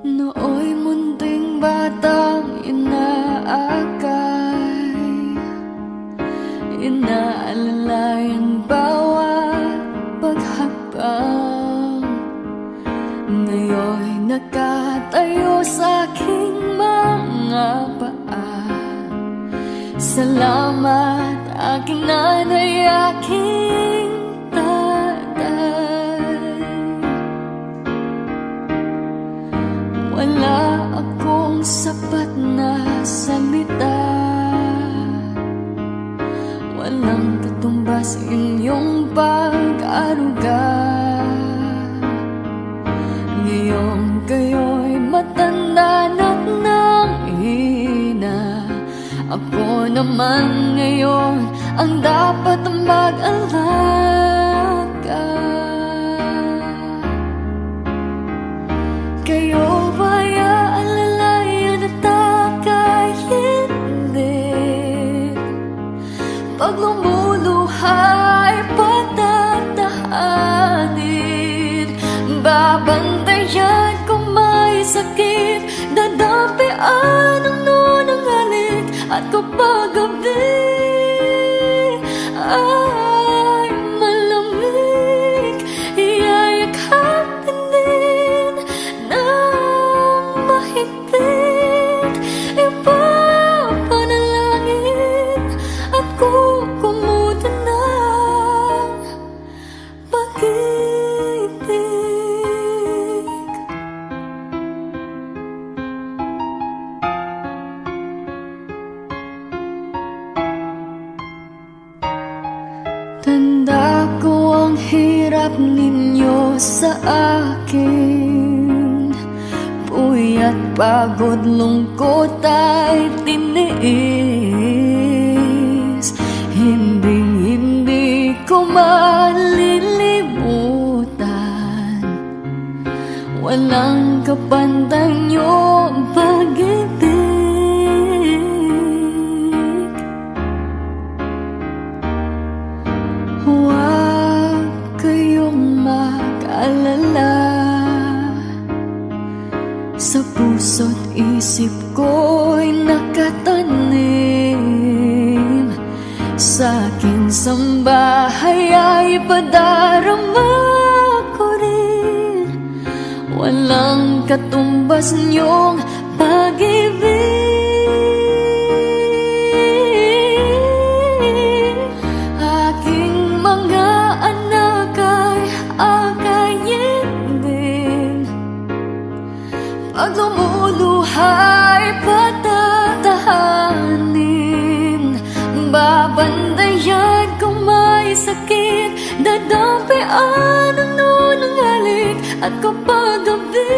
Nooy munting batang inaakay, inaalalayan bawat paghakbang. Ngayon'y nakatayo sa aking mga paa. Salamat aking nanay, aking tatay. Wala akong sapat na salita, walang katumbas inyong pag-aruga. Ngayon kayo'y matanda na't nanghina. Ako naman ngayon ang dapat mag-alaga. Kayo ba'y aalalayan at kakahindi? Pag lumuluhay, patatahanin. Babantayan kung may sakit, dadampian ang nunang halik. At kapag gabi ay malamig, iyayakapin din ng mahigpit. Ipapanalangin at kukumutan ng pag-ibig. Tanda ko ang hirap ninyo sa akin, puyat, pagod, lungkot ay tiniis. Hindi ko malilimutan, walang kapantay niyong pag-ibig. Huwag kayong mag-alala, sa puso't isip ko'y nakatanim. Sa aking sambahay ay padarama ko rin, walang katumbas niyong pag-ibig. Pag lumuluhay, patatahanin. Babandayan kung may sakit, dadampian ang nunang halik. At kapag gabi